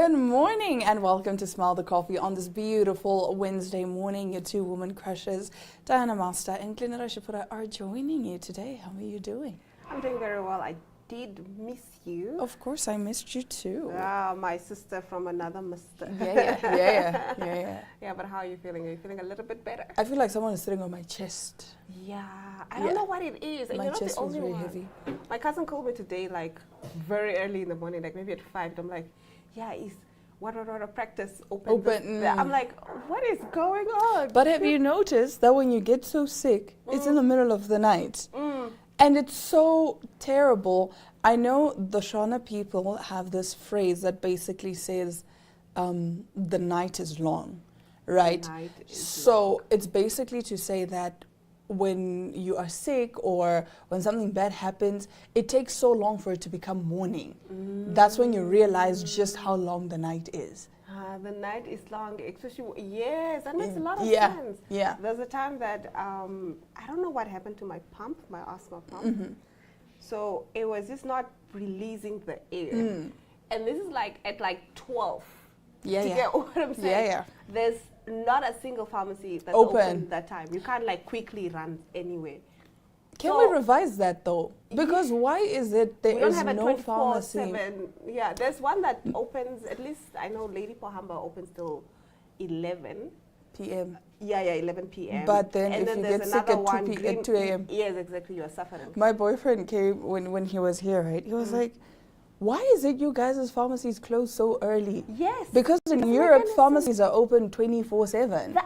Good morning and welcome to Smell the Coffee on this beautiful Wednesday morning. Your two woman crushes, Diana Master and Glenna Rashipura, are joining you today. How are you doing? I'm doing very well. I did miss you. Of course, I missed you too. My sister from another mister. Yeah. Yeah, but how are you feeling? Are you feeling a little bit better? I feel like someone is sitting on my chest. Yeah, I don't know what it is. And My you're not chest the was only very one. heavy. My cousin called me today, like very early in the morning, like maybe at 5. I'm like, yeah, is what practice open? I'm like, what is going on? But have you noticed that when you get so sick, it's in the middle of the night? And it's so terrible. I know the Shona people have this phrase that basically says the night is long, right? So it's basically to say that when you are sick or when something bad happens, it takes so long for it to become morning. That's when you realize just how long the night is. The night is long, especially, yes, that makes a lot of Yeah. sense. Yeah. There's a time that, I don't know what happened to my pump, my asthma pump. So it was just not releasing the air. And this is like at like 12. Yeah, Do you get what I'm saying? Yeah. There's not a single pharmacy that's Open. open that time. You can't like quickly run anywhere. Can So- we revise that though? Because why is it there We don't is have a no pharmacy? 24/7. Yeah, there's one that opens, at least I know Lady Pohamba opens till 11. PM. Yeah, 11 p.m. But then and if then you there's get sick another at one, 2 at 2 a.m. Yes, exactly, you're suffering. My boyfriend came when he was here, right? He was like, why is it you guys' pharmacies close so early? Yes. Because in Doesn't make Europe, any sense. pharmacies are open 24/7.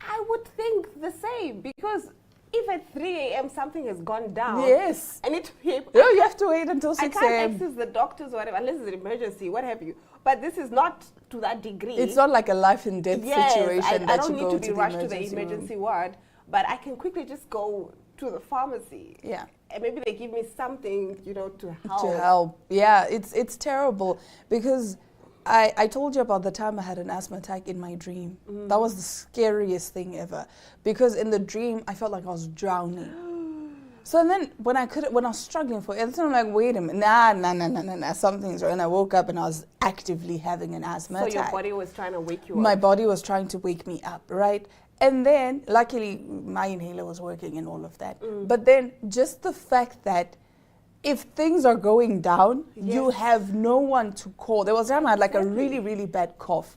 I would think the same, because if at 3 a.m. something has gone down, Yes. I need to be No, you have to wait until I 6 can't a.m. access the doctors or whatever, unless it's an emergency, what have you. But this is not to that degree. It's not like a life and death situation I that don't you need go to be rushed to the room. emergency ward, but I can quickly just go to the pharmacy. Yeah. And maybe they give me something, to help. To help. Yeah, it's terrible because I told you about the time I had an asthma attack in my dream. That was the scariest thing ever because in the dream I felt like I was drowning. So then when I was struggling for it, I'm like, wait a minute, nah, something's wrong. And I woke up and I was actively having an asthma So attack. your body was trying to wake you My up. body was trying to wake me up, right? And then, luckily, my inhaler was working and all of that. But then, just the fact that if things are going down, you have no one to call. There was a time I had like a really, really bad cough.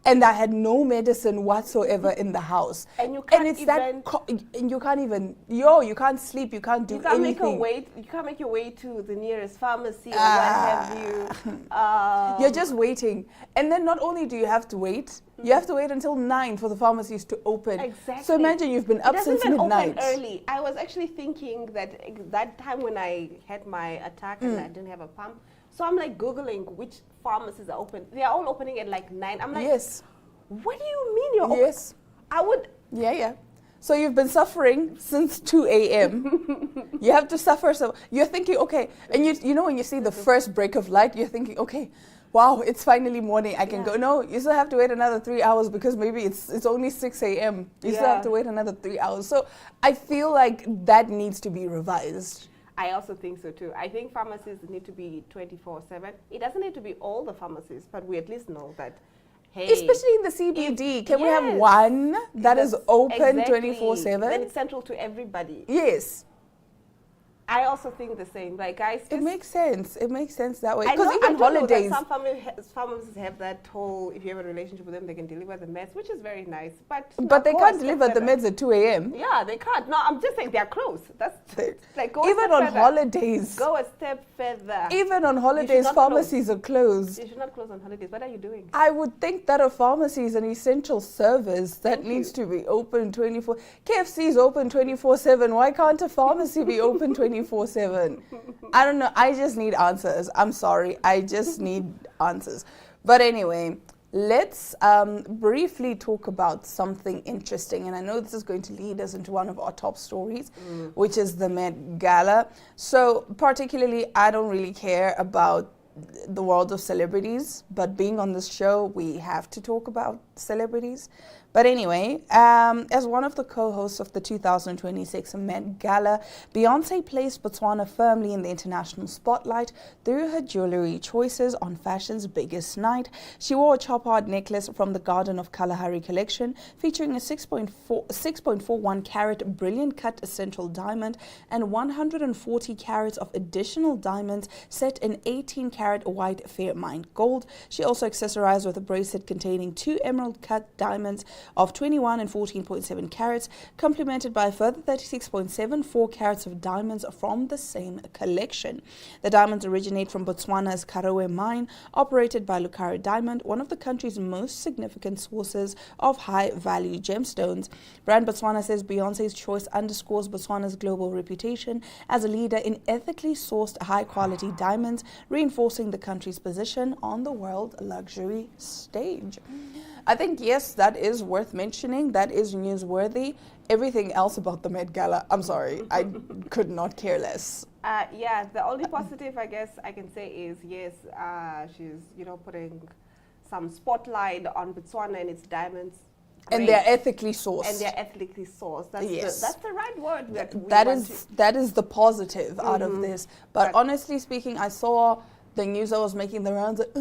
And I had no medicine whatsoever in the house. And you can't it's even... and you can't even, you can't sleep, you can't do You can't anything. you can't make your way to the nearest pharmacy or what have you. You're just waiting. And then not only do you have to wait, you have to wait until 9 for the pharmacies to open. Exactly. So imagine you've been up It since doesn't even midnight. open early. I was actually thinking that time when I had my attack and I didn't have a pump. So I'm like Googling which pharmacies are open. They are all opening at like 9. I'm like, Yes. what do you mean you're open? Yes. I would... Yeah. So you've been suffering since 2 a.m. You have to suffer. So you're thinking, okay. And you know when you see the first break of light, you're thinking, okay, wow, it's finally morning. I can go. No, you still have to wait another 3 hours because maybe it's only 6 a.m. You still have to wait another 3 hours. So I feel like that needs to be revised. I also think so too. I think pharmacies need to be 24/7. It doesn't need to be all the pharmacies, but we at least know that, hey. Especially in the CBD. Can we have one that is open 24/7? Then it's central to everybody. Yes. I also think the same. Like, guys, It makes sense. It makes sense that way. I Because know, even I do know that holidays. some pharmacies have that whole, if you have a relationship with them, they can deliver the meds, which is very nice. But But they can't deliver the meds at 2 a.m. Yeah, they can't. No, I'm just saying they're close. That's like, go a Even step on further. holidays. Go a step further. Even on holidays, not pharmacies are closed. You should not close on holidays. What are you doing? I would think that a pharmacy is an essential service that needs to be open 24. KFC is open 24/7. Why can't a pharmacy be open 24/7? I don't know. I just need answers. I'm sorry. I just need answers. But anyway, let's briefly talk about something interesting. And I know this is going to lead us into one of our top stories, which is the Met Gala. So particularly, I don't really care about the world of celebrities, but being on this show, we have to talk about celebrities But anyway, as one of the co-hosts of the 2026 Met Gala, Beyonce placed Botswana firmly in the international spotlight through her jewelry choices on fashion's biggest night. She wore a chop-hard necklace from the Garden of Kalahari collection, featuring a 6.41 carat brilliant cut central diamond and 140 carats of additional diamonds set in 18 carat white fair mined gold. She also accessorized with a bracelet containing 2 emerald cut diamonds of 21 and 14.7 carats, complemented by a further 36.74 carats of diamonds from the same collection. The diamonds originate from Botswana's Karowe mine, operated by Lucara Diamond, one of the country's most significant sources of high-value gemstones. Brand Botswana says Beyonce's choice underscores Botswana's global reputation as a leader in ethically sourced high-quality diamonds, reinforcing the country's position on the world luxury stage. I think, yes, that is worth mentioning. That is newsworthy. Everything else about the Met Gala, I'm sorry, I could not care less. Yeah, the only positive I guess I can say is, yes, she's, putting some spotlight on Botswana and its diamonds. And they're ethically sourced. That's the right word. That is the positive out of this. But honestly speaking, I saw the news that was making the rounds like,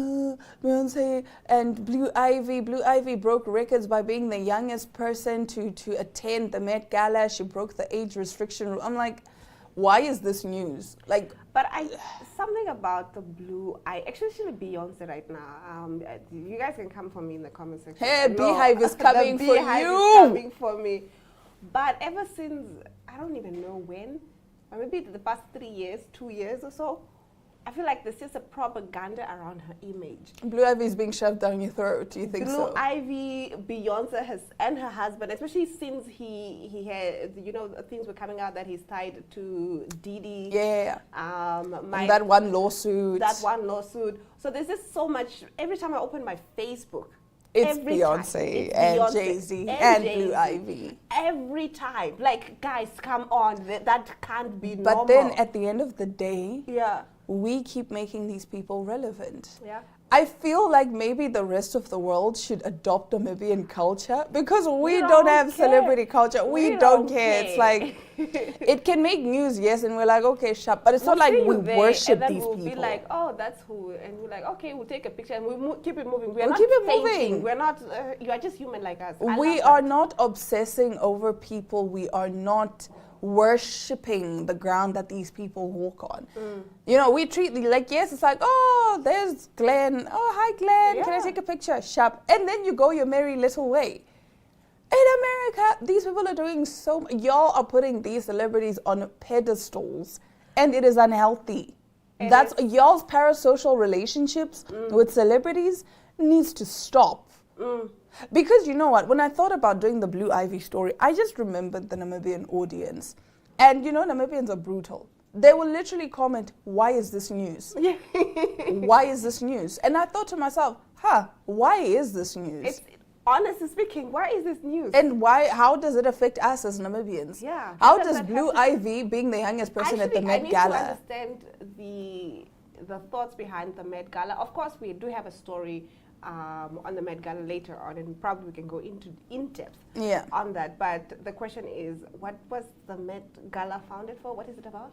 Beyonce and Blue Ivy. Blue Ivy broke records by being the youngest person to attend the Met Gala. She broke the age restriction. I'm like, why is this news? But something about the Blue Ivy, actually Beyonce right now. You guys can come for me in the comment section. Hey, Beehive is coming for Beehive you. is coming for me. But ever since, I don't even know when, or maybe the past 3 years, 2 years or so, I feel like there's just a propaganda around her image. Blue Ivy is being shoved down your throat. Do you think so? Blue Ivy, Beyonce and her husband, especially since he had, things were coming out that he's tied to Didi. Yeah. That one lawsuit. So there's just so much. Every time I open my Facebook, it's Beyonce and Jay-Z and Blue Ivy. Every time. Like, guys, come on. That can't be normal. But then at the end of the day, yeah, we keep making these people relevant. Yeah. I feel like maybe the rest of the world should adopt Namibian culture because we don't have celebrity culture. We don't care. It's like, it can make news, yes, and we're like, okay, sharp. But it's not like we worship these people. And then we'll be like, oh, that's who. And we're like, okay, we'll take a picture and we'll keep it moving. We're not keep it fainting. moving. We're not, you are just human like us. We are not obsessing over people. We are not worshipping the ground that these people walk on. We treat like, yes, it's like, oh, there's Glenn. Oh, hi, Glenn. Yeah. Can I take a picture? Sharp. And then you go your merry little way. In America, these people are doing y'all are putting these celebrities on pedestals, and it is unhealthy. That's y'all's parasocial relationships with celebrities needs to stop. Because you know what, when I thought about doing the Blue Ivy story, I just remembered the Namibian audience. And Namibians are brutal. They will literally comment, why is this news? Why is this news? And I thought to myself, why is this news? Honestly speaking, why is this news? And how does it affect us as Namibians? Yeah. How does Blue Ivy, being the youngest person at the Met Gala? I need to understand the thoughts behind the Met Gala. Of course, we do have a story on the Met Gala later on, and probably we can go into in-depth on that. But the question is, what was the Met Gala founded for? What is it about?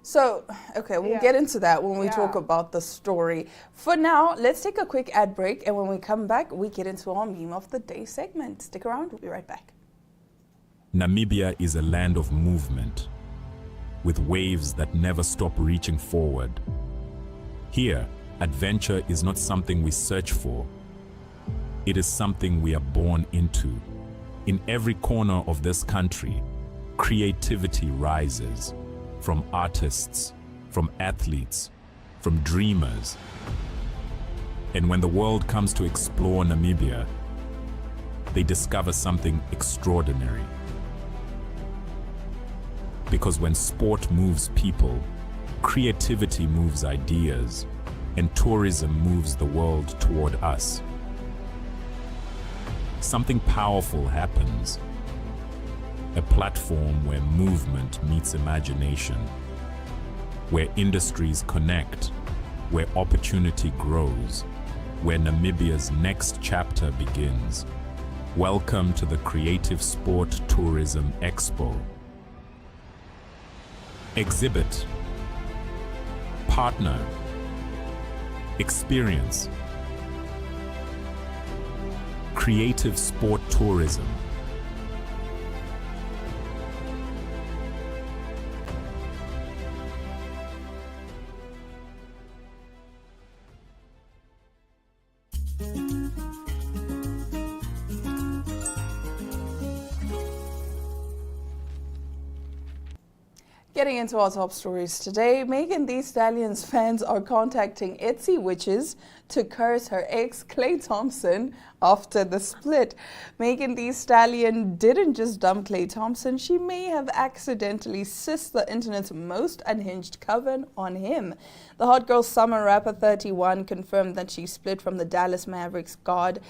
So, okay, we'll get into that when we talk about the story. For now, let's take a quick ad break, and when we come back, we get into our Meme of the Day segment. Stick around, we'll be right back. Namibia is a land of movement, with waves that never stop reaching forward. Here, adventure is not something we search for. It is something we are born into. In every corner of this country, creativity rises. From artists, from athletes, from dreamers. And when the world comes to explore Namibia, they discover something extraordinary. Because when sport moves people, creativity moves ideas, and tourism moves the world toward us. Something powerful happens. A platform where movement meets imagination, where industries connect, where opportunity grows, where Namibia's next chapter begins, Welcome to the Creative Sport Tourism Expo. Exhibit, partner, experience. Creative Sport Tourism. Getting into our top stories today, Megan Thee Stallion's fans are contacting Etsy witches to curse her ex, Klay Thompson, after the split. Megan Thee Stallion didn't just dump Klay Thompson, she may have accidentally sissed the internet's most unhinged coven on him. The Hot Girl Summer rapper 31 confirmed that she split from the Dallas Mavericks guard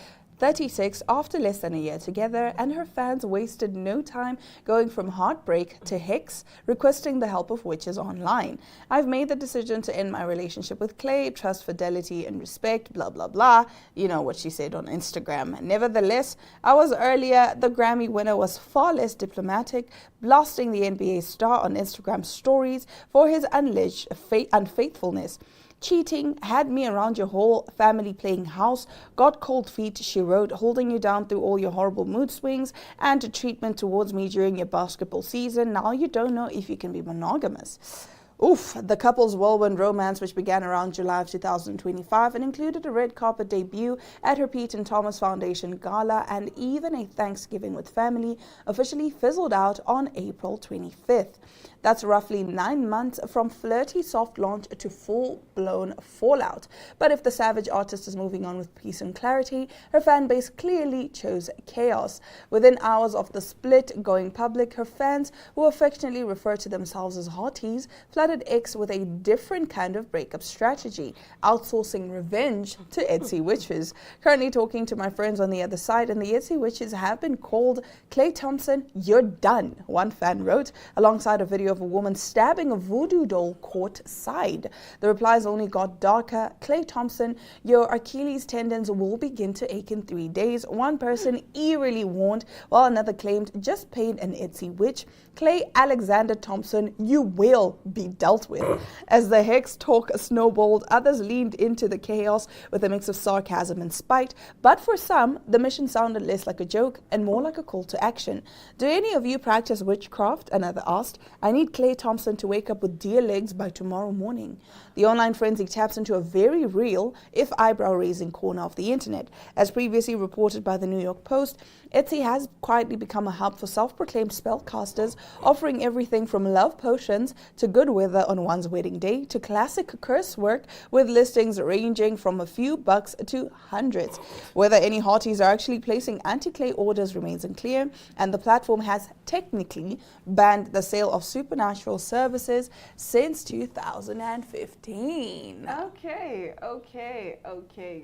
36 after less than a year together, and her fans wasted no time going from heartbreak to hex, requesting the help of witches online. I've made the decision to end my relationship with Klay, trust, fidelity, and respect, blah, blah, blah. You know what she said on Instagram. Nevertheless, hours earlier, the Grammy winner was far less diplomatic, blasting the NBA star on Instagram stories for his alleged unfaithfulness. Cheating, had me around your whole family playing house, got cold feet, she wrote, holding you down through all your horrible mood swings and treatment towards me during your basketball season. Now you don't know if you can be monogamous. Oof, the couple's whirlwind romance, which began around July of 2025 and included a red carpet debut at her Pete and Thomas Foundation gala and even a Thanksgiving with family, officially fizzled out on April 25th. That's roughly 9 months from flirty soft launch to full-blown fallout. But if the savage artist is moving on with peace and clarity, her fan base clearly chose chaos. Within hours of the split going public, her fans, who affectionately refer to themselves as hotties, flooded X with a different kind of breakup strategy, outsourcing revenge to Etsy witches. Currently talking to my friends on the other side, and the Etsy witches have been called Klay Thompson, you're done, one fan wrote, alongside a video of a woman stabbing a voodoo doll courtside. The replies only got darker. Klay Thompson, your Achilles tendons will begin to ache in 3 days. One person eerily warned, while another claimed just paid an Etsy witch. Klay Alexander Thompson, you will be dealt with. As the hex talk snowballed, others leaned into the chaos with a mix of sarcasm and spite. But for some, the mission sounded less like a joke and more like a call to action. Do any of you practice witchcraft? Another asked. I need Klay Thompson to wake up with deer legs by tomorrow morning. The online frenzy taps into a very real, if eyebrow-raising, corner of the internet. As previously reported by the New York Post, Etsy has quietly become a hub for self-proclaimed spellcasters, offering everything from love potions to good weather on one's wedding day to classic curse work, with listings ranging from a few bucks to hundreds. Whether any hotties are actually placing anti-Klay orders remains unclear, and the platform has technically banned the sale of supernatural services since 2015. Okay,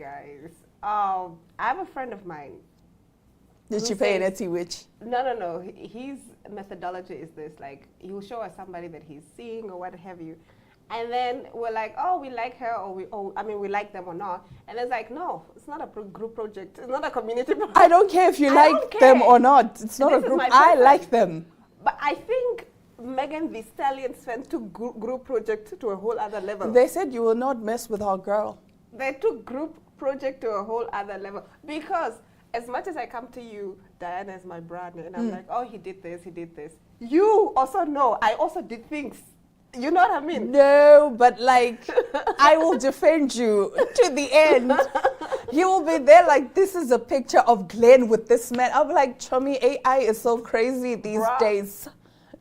guys. I have a friend of mine. Did you pay an Etsy witch? No. His methodology is this: like, he'll show us somebody that he's seeing or what have you, and then we're like, oh, we like her, or we like them or not. And it's like, no, it's not a group project. It's not a community project. I don't care if you like them or not. It's not a group. I like them. But I think Megan Thee Stallion's fans took group project to a whole other level. They said you will not mess with our girl. They took group project to a whole other level, because as much as I come to you, Diana is my brother, and I'm like, oh, he did this. You also know I also did things. You know what I mean? No, but like, I will defend you to the end. You will be there like, this is a picture of Glenn with this man. I'll be like, Chummy, AI is so crazy these days.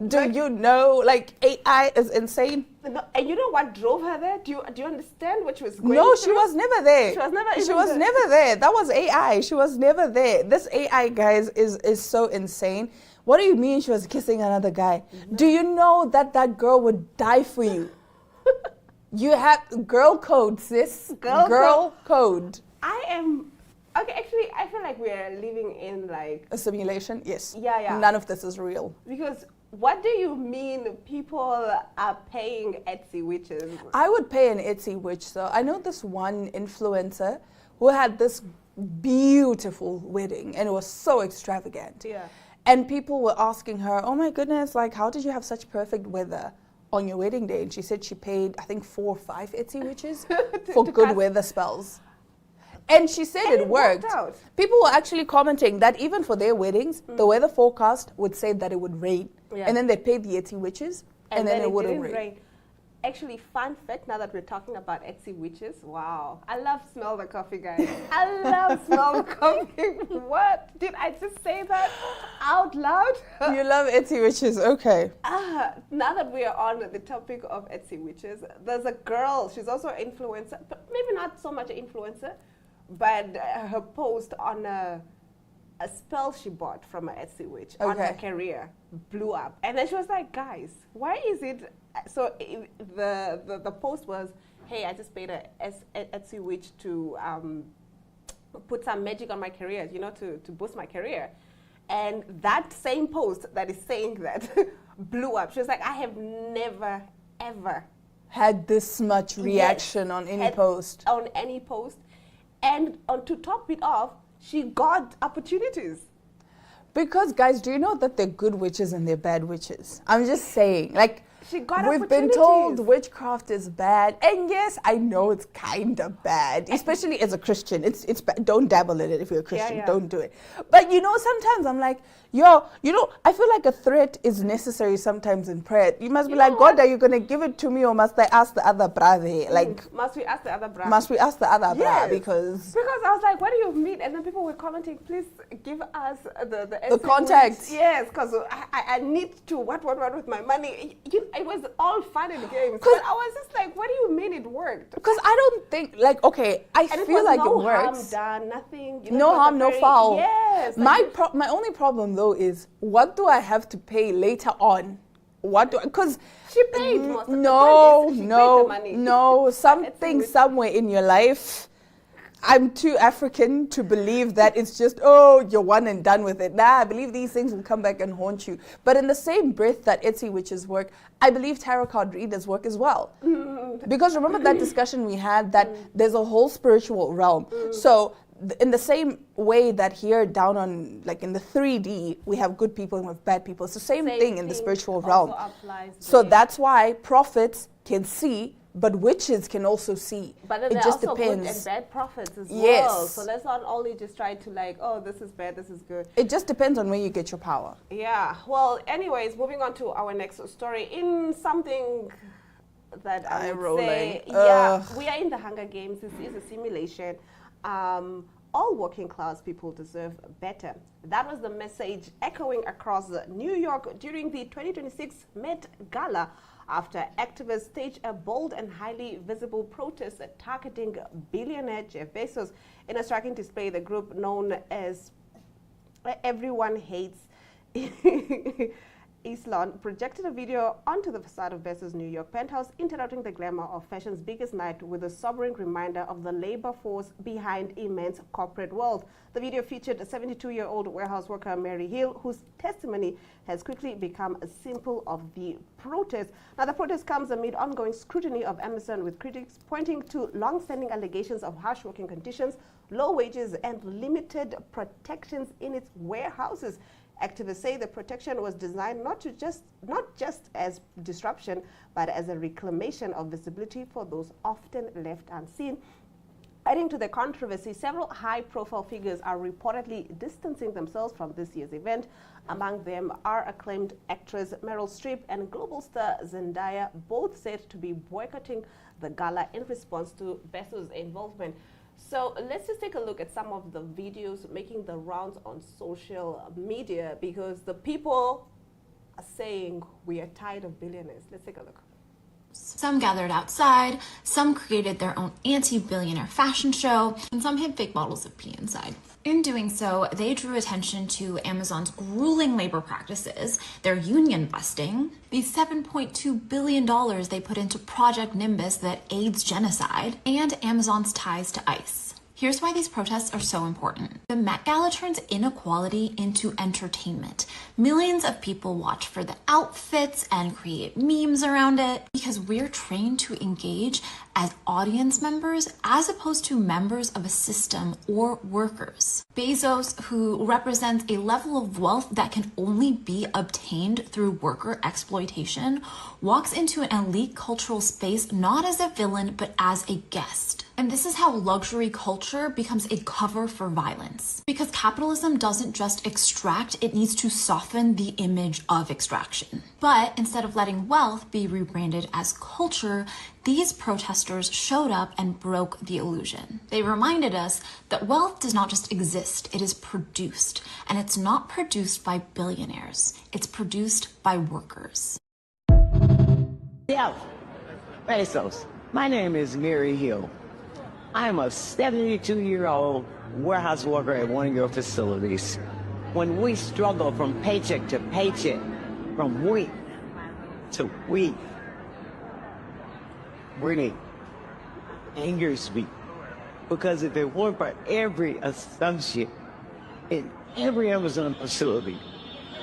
Do you know, like, AI is insane? No, and you know what drove her there? Do you understand what she was going No, through? she was never there. She was never never there. That was AI. She was never there. This AI, guys, is so insane. What do you mean she was kissing another guy? Mm-hmm. Do you know that girl would die for you? You have girl code, sis. Girl code. Okay, actually, I feel like we are living in like a simulation. Yes. Yeah. None of this is real. Because what do you mean people are paying Etsy witches? I would pay an Etsy witch. So I know this one influencer who had this beautiful wedding, and it was so extravagant. Yeah. And people were asking her, oh my goodness, like, how did you have such perfect weather on your wedding day? And she said she paid, I think, 4 or 5 Etsy witches for good weather spells. And she said it worked. Out. People were actually commenting that even for their weddings, the weather forecast would say that it would rain. Yeah. And then they paid the Etsy witches, and then it wouldn't rain. Actually, fun fact, now that we're talking about Etsy witches, wow. I love smell the coffee, guys. I love smell the coffee. What? Did I just say that out loud? You love Etsy witches, okay. Now that we are on the topic of Etsy witches, there's a girl, she's also an influencer, but maybe not so much an influencer, but her post on a spell she bought from an Etsy witch on her career blew up. And then she was like, guys, why is it... So the post was, hey, I just paid a Etsy witch to put some magic on my career, you know, to boost my career. And that same post that is saying that blew up. She was like, I have never, ever had this much reaction on any post. On any post. And to top it off, she got opportunities. Because, guys, do you know that they're good witches and they're bad witches? I'm just saying, like, we've been told witchcraft is bad, and yes, I know it's kind of bad, especially as a Christian. It's bad. Don't dabble in it if you're a Christian. Yeah. Don't do it. But you know, sometimes I'm like, I feel like a threat is necessary sometimes in prayer. You must be like, God, are you going to give it to me, or must I ask the other brother? Like, must we ask the other brother? Must we ask the other brother? Because I was like, what do you mean? And then people were commenting, please give us the contacts. Yes, because I need to what with my money. It was all fun and games. But I was just like, what do you mean it worked? Because I don't think, like, okay, I feel like it works. No harm done, nothing. No harm, no foul. Yes. My only problem though is, what do I have to pay later on? Because she paid most of the money. No, something somewhere in your life. I'm too African to believe that it's just, you're one and done with it. Nah, I believe these things will come back and haunt you. But in the same breath that Etsy witches work, I believe tarot card readers work as well. Because remember that discussion we had that there's a whole spiritual realm. So in the same way that here down on, like in the 3D, we have good people and we have bad people. It's the same thing in the spiritual realm. So that's why prophets can see, but witches can also see. But then it there just are also depends. Good and bad prophets as yes. well. So let's not only just try to like, this is bad, this is good. It just depends on where you get your power. Yeah. Well, anyways, moving on to our next story in something that I would say, we are in the Hunger Games. This is a simulation. All working class people deserve better. That was the message echoing across New York during the 2026 Met Gala, after activists staged a bold and highly visible protest targeting billionaire Jeff Bezos. In a striking display, the group known as Everyone Hates Islam projected a video onto the facade of Bezos' New York penthouse, interrupting the glamour of fashion's biggest night with a sobering reminder of the labor force behind immense corporate wealth. The video featured a 72-year-old warehouse worker, Mary Hill, whose testimony has quickly become a symbol of the protest. Now, the protest comes amid ongoing scrutiny of Amazon, with critics pointing to long-standing allegations of harsh working conditions, low wages, and limited protections in its warehouses. Activists say the protection was designed not just as disruption, but as a reclamation of visibility for those often left unseen. Adding to the controversy, several high-profile figures are reportedly distancing themselves from this year's event. Among them are acclaimed actress Meryl Streep and global star Zendaya, both said to be boycotting the gala in response to Bezos' involvement. So let's just take a look at some of the videos making the rounds on social media, because the people are saying we are tired of billionaires. Let's take a look. Some gathered outside, some created their own anti-billionaire fashion show, and some hid fake bottles of pee inside. In doing so, they drew attention to Amazon's grueling labor practices, their union busting, the $7.2 billion they put into Project Nimbus that aids genocide, and Amazon's ties to ICE. Here's why these protests are so important. The Met Gala turns inequality into entertainment. Millions of people watch for the outfits and create memes around it because we're trained to engage as audience members as opposed to members of a system or workers. Bezos, who represents a level of wealth that can only be obtained through worker exploitation, walks into an elite cultural space not as a villain but as a guest. And this is how luxury culture becomes a cover for violence. Because capitalism doesn't just extract, it needs to soften the image of extraction. But instead of letting wealth be rebranded as culture, these protesters showed up and broke the illusion. They reminded us that wealth does not just exist, it is produced. And it's not produced by billionaires, it's produced by workers. Yeah, Bezos. My name is Mary Hill. I am a 72-year-old warehouse worker at one of your facilities. When we struggle from paycheck to paycheck, from week to week, really angers me. Because if it weren't for every associate in every Amazon facility,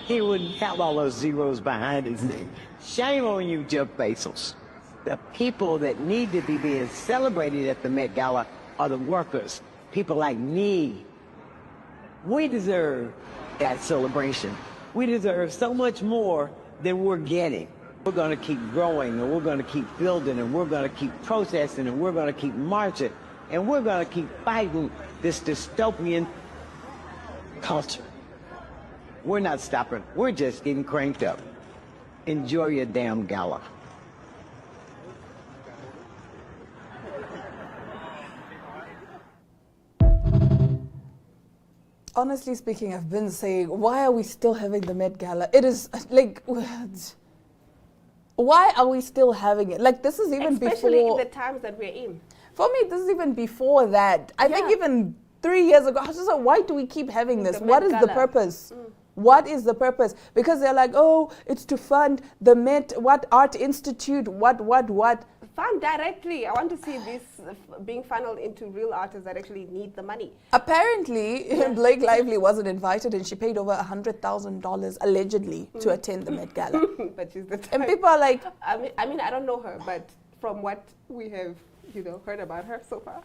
he wouldn't have all those zeros behind his name. Shame on you, Jeff Bezos. The people that need to be being celebrated at the Met Gala are the workers, people like me. We deserve that celebration. We deserve so much more than we're getting. We're going to keep growing, and we're going to keep building, and we're going to keep protesting, and we're going to keep marching, and we're going to keep fighting this dystopian culture. We're not stopping. We're just getting cranked up. Enjoy your damn gala. Honestly speaking, I've been saying, why are we still having the Met Gala? It is like, why are we still having it? Like, this is even especially before. in the times that we're in. For me, this is even before that. I think even 3 years ago, I was just like, why do we keep having this? What is the purpose? What is the purpose? Because they're like, oh, it's to fund the Met, what Art Institute, what. Fund directly. I want to see this being funneled into real artists that actually need the money. Apparently, Blake Lively wasn't invited and she paid over $100,000 allegedly to attend the Met Gala. But she's the type. And people are like... I mean, I don't know her, but from what we have, heard about her so far.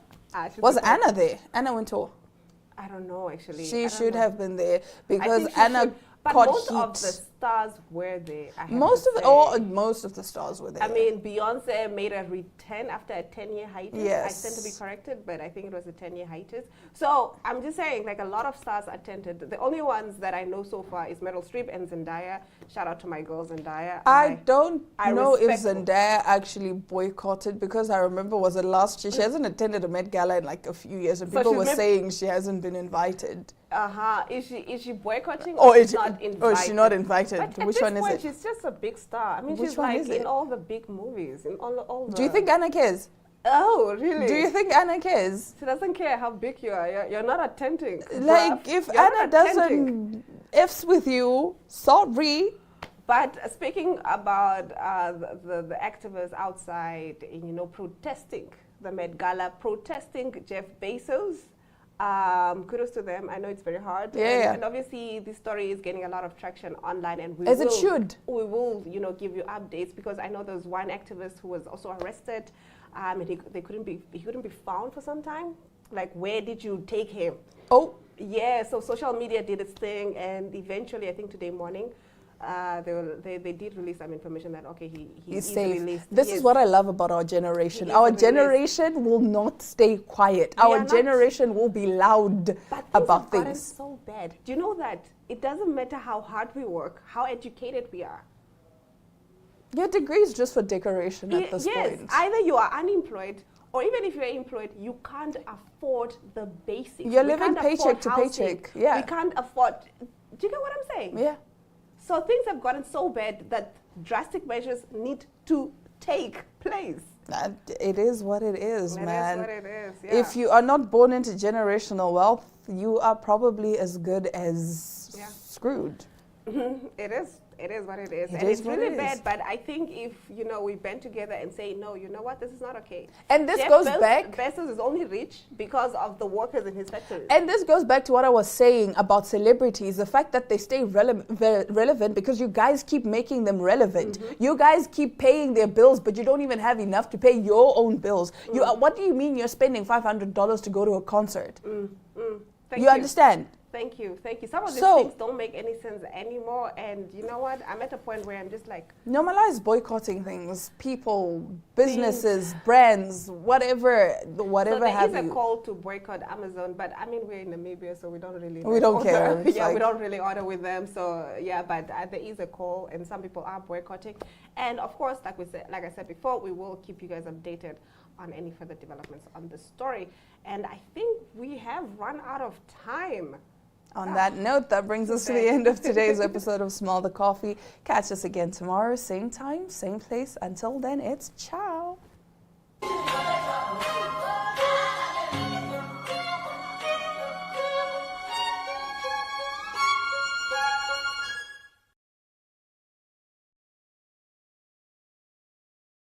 Was Anna there? Anna Wintour? I don't know, actually. She should have been there because Anna but caught most heat. Of the stars were there. Most of the stars were there. I mean, Beyonce made a return after a 10-year hiatus. Yes. I stand to be corrected, but I think it was a 10-year hiatus. So I'm just saying, like, a lot of stars attended. The only ones that I know so far is Meryl Streep and Zendaya. Shout out to my girl Zendaya. I don't know if Zendaya actually boycotted, because I remember, was it last year? She hasn't attended a Met Gala in like a few years, and people were saying she hasn't been invited. Is she boycotting or is she not invited? Or is she not invited? But Which one is it? She's just a big star. I mean, Which she's one like is it? in all the big movies, in all the... Do you think Anna cares? Oh, really? Do you think Anna cares? She doesn't care how big you are. You're not attending. Like, if Anna doesn't F's with you, sorry. But speaking about the activists outside, protesting the Met Gala, protesting Jeff Bezos, kudos to them. I know it's very hard. Yeah. And obviously, this story is getting a lot of traction online, and we will, give you updates, because I know there was one activist who was also arrested, and he couldn't be found for some time. Like, where did you take him? Oh. Yeah. So social media did its thing, and eventually, I think today morning, they did release some information that he's safe. Released. This is what I love about our generation. Our generation will not stay quiet. Our generation will be loud about things. But so bad. Do you know that it doesn't matter how hard we work, how educated we are? Your degree is just for decoration at this point. Yes, either you are unemployed, or even if you're employed, you can't afford the basics. You're living paycheck to paycheck. Yeah. We can't afford. Do you get what I'm saying? Yeah. So things have gotten so bad that drastic measures need to take place. It is what it is, man. It is what it is, yeah. If you are not born into generational wealth, you are probably as good as screwed. It is. It is what it is. It and is it's what really it bad, is. but I think if, we band together and say, no, you know what, this is not okay. And this Jeff goes back... Bezos is only rich because of the workers in his factories. And this goes back to what I was saying about celebrities, the fact that they stay relevant because you guys keep making them relevant. You guys keep paying their bills, but you don't even have enough to pay your own bills. What do you mean you're spending $500 to go to a concert? Thank you understand? Thank you. Some of these things don't make any sense anymore. And you know what? I'm at a point where I'm just like... Normalize boycotting things. People, businesses, brands, whatever So there have is a you. call to boycott Amazon, but I mean, we're in Namibia, so we don't really... We don't order. care. Yeah, we don't really order with them. So, yeah, but there is a call, and some people are boycotting. And, of course, like I said before, we will keep you guys updated on any further developments on the story. And I think we have run out of time. On that note, that brings us to the end of today's episode of Smell the Coffee. Catch us again tomorrow, same time, same place. Until then, it's ciao.